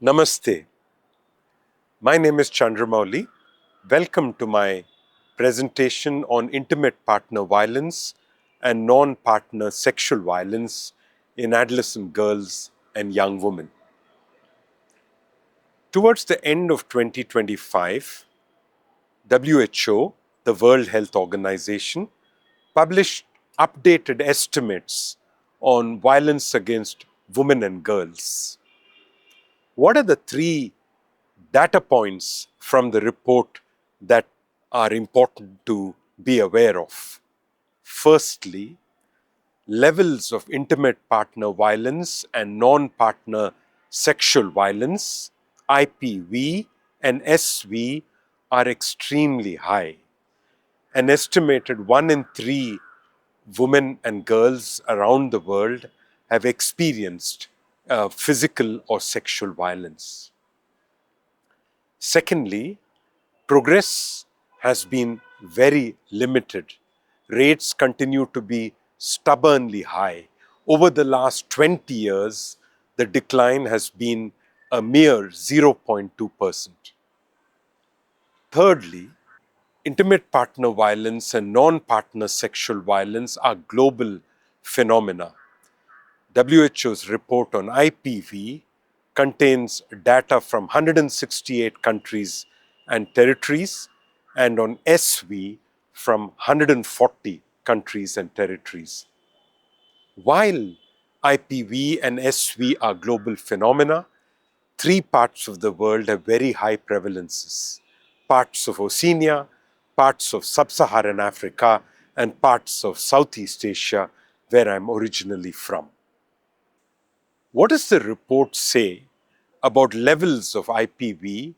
Namaste. My name is Chandra-Mouli. Welcome to my presentation on intimate partner violence and non-partner sexual violence in adolescent girls and young women. Towards the end of 2025, WHO, the World Health Organization, published updated estimates on violence against women and girls. What are the three data points from the report that are important to be aware of? Firstly, levels of intimate partner violence and non-partner sexual violence, IPV and SV, are extremely high. An estimated 1 in 3 women and girls around the world have experienced physical or sexual violence. Secondly, progress has been very limited. Rates continue to be stubbornly high. Over the last 20 years, the decline has been a mere 0.2%. Thirdly, intimate partner violence and non-partner sexual violence are global phenomena. WHO's report on IPV contains data from 168 countries and territories, and on SV from 140 countries and territories. While IPV and SV are global phenomena, 3 parts of the world have very high prevalences: parts of Oceania, parts of sub-Saharan Africa, and parts of Southeast Asia, where I'm originally from. What does the report say about levels of IPV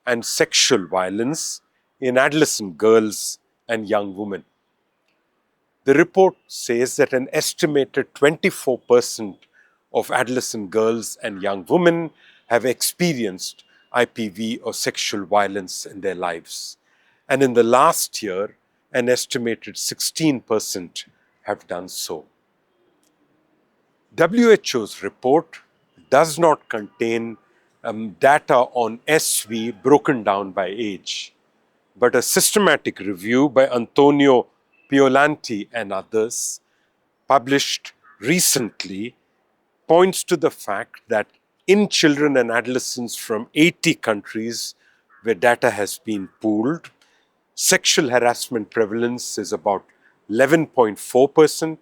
and sexual violence in adolescent girls and young women? The report says that an estimated 24% of adolescent girls and young women have experienced IPV or sexual violence in their lives. And in the last year, an estimated 16% have done so. WHO's report does not contain data on SV broken down by age, but a systematic review by Antonio Piolanti and others, published recently, points to the fact that in children and adolescents from 80 countries where data has been pooled, sexual harassment prevalence is about 11.4%,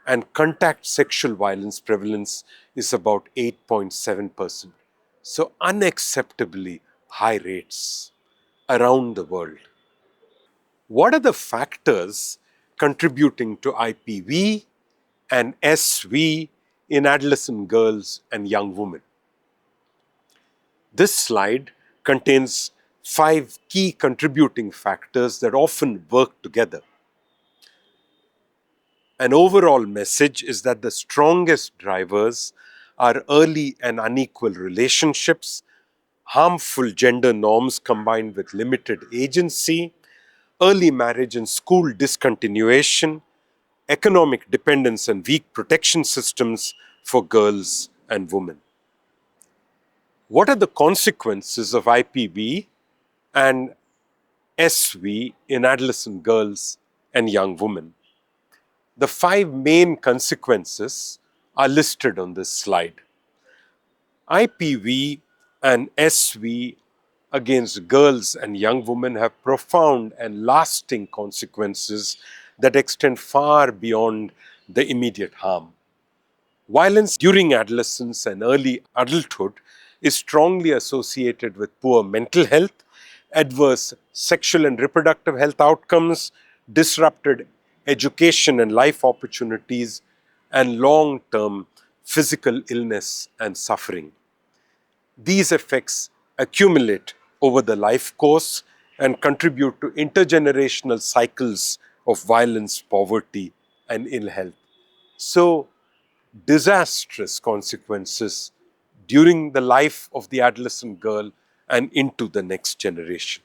and contact sexual violence prevalence is about 8.7%. So unacceptably high rates around the world. What are the factors contributing to IPV and SV in adolescent girls and young women? This slide contains 5 key contributing factors that often work together. An overall message is that the strongest drivers are early and unequal relationships, harmful gender norms combined with limited agency, early marriage and school discontinuation, economic dependence and weak protection systems for girls and women. What are the consequences of IPV and SV in adolescent girls and young women? The 5 main consequences are listed on this slide. IPV and SV against girls and young women have profound and lasting consequences that extend far beyond the immediate harm. Violence during adolescence and early adulthood is strongly associated with poor mental health, adverse sexual and reproductive health outcomes, disrupted education and life opportunities, and long-term physical illness and suffering. These effects accumulate over the life course and contribute to intergenerational cycles of violence, poverty, and ill health. So, disastrous consequences during the life of the adolescent girl and into the next generation.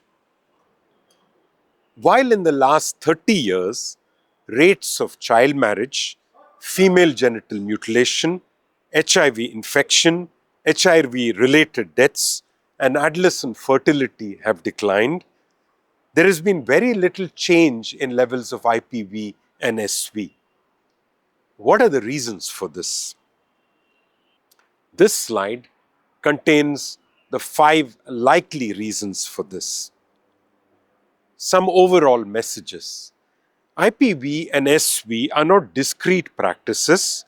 While in the last 30 years, rates of child marriage, female genital mutilation, HIV infection, HIV-related deaths and adolescent fertility have declined, there has been very little change in levels of IPV and SV. What are the reasons for this? This slide contains the 5 likely reasons for this. Some overall messages. IPV and SV are not discrete practices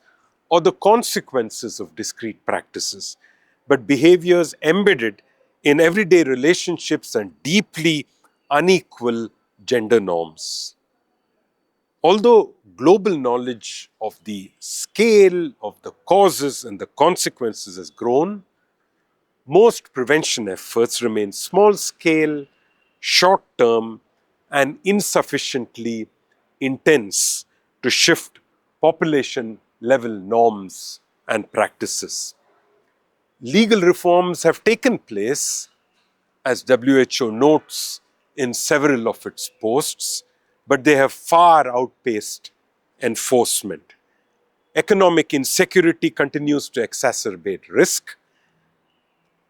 or the consequences of discrete practices, but behaviors embedded in everyday relationships and deeply unequal gender norms. Although global knowledge of the scale of the causes and the consequences has grown, most prevention efforts remain small scale, short term, and insufficiently intense to shift population level norms and practices. Legal reforms have taken place, as WHO notes in several of its posts, but they have far outpaced enforcement. Economic insecurity continues to exacerbate risk,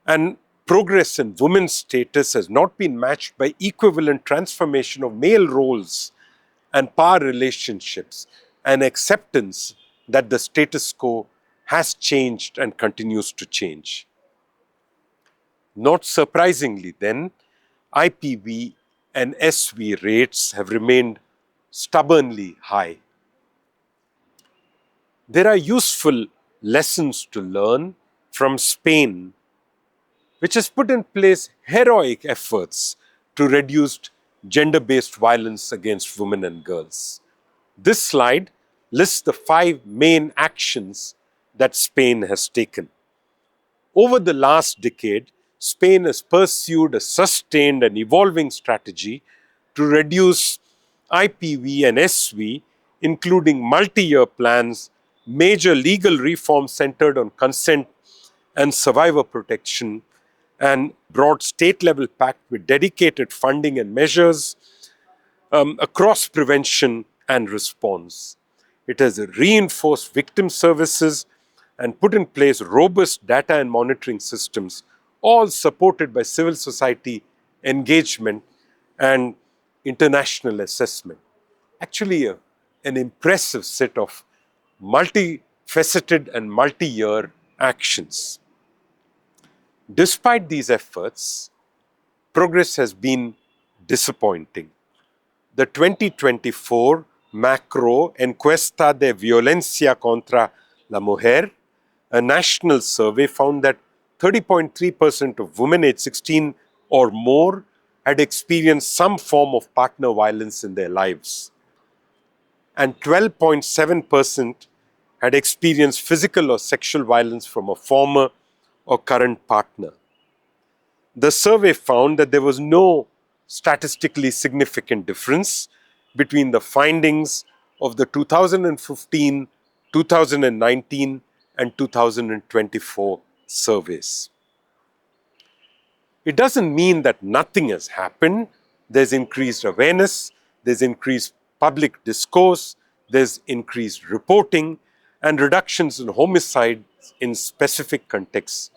and progress in women's status has not been matched by equivalent transformation of male roles and power relationships and acceptance that the status quo has changed and continues to change. Not surprisingly then, IPV and SV rates have remained stubbornly high. There are useful lessons to learn from Spain, which has put in place heroic efforts to reduce gender-based violence against women and girls. This slide lists the 5 main actions that Spain has taken. Over the last decade, Spain has pursued a sustained and evolving strategy to reduce IPV and SV, including multi-year plans, major legal reforms centered on consent and survivor protection, and broad state-level pact with dedicated funding and measures across prevention and response. It has reinforced victim services and put in place robust data and monitoring systems, all supported by civil society engagement and international assessment. Actually, an impressive set of multifaceted and multi-year actions. Despite these efforts, progress has been disappointing. The 2024 Macro Encuesta de Violencia contra la Mujer, a national survey, found that 30.3% of women aged 16 or more had experienced some form of partner violence in their lives, and 12.7% had experienced physical or sexual violence from a former or current partner. The survey found that there was no statistically significant difference between the findings of the 2015, 2019, and 2024 surveys. It doesn't mean that nothing has happened. There's increased awareness, there's increased public discourse, there's increased reporting, and reductions in homicides in specific contexts.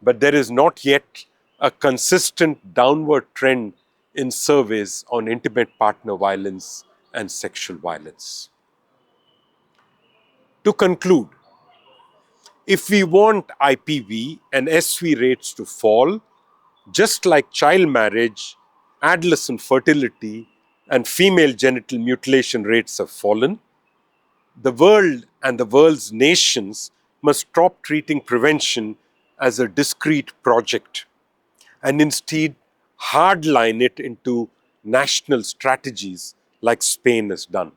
But there is not yet a consistent downward trend in surveys on intimate partner violence and sexual violence. To conclude, if we want IPV and SV rates to fall, just like child marriage, adolescent fertility, and female genital mutilation rates have fallen, the world and the world's nations must stop treating prevention as a discrete project and instead hardline it into national strategies like Spain has done.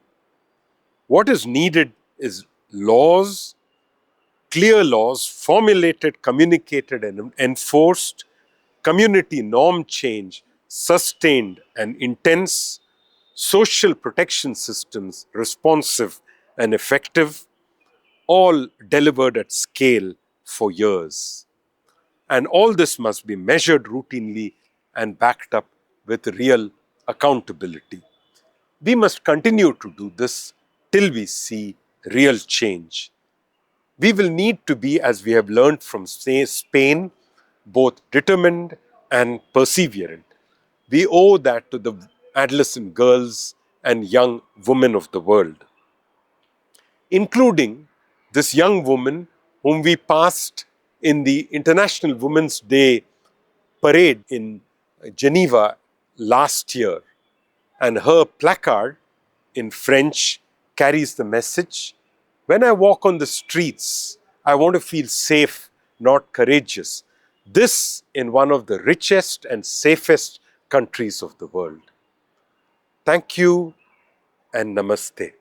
What is needed is laws, clear laws, formulated, communicated, and enforced, community norm change, sustained and intense, social protection systems responsive and effective, all delivered at scale for years. And all this must be measured routinely and backed up with real accountability. We must continue to do this till we see real change. We will need to be, as we have learned from Spain, both determined and perseverant. We owe that to the adolescent girls and young women of the world, including this young woman whom we passed in the International Women's Day parade in Geneva last year. And her placard in French carries the message, "When I walk on the streets, I want to feel safe, not courageous." This in one of the richest and safest countries of the world. Thank you and namaste.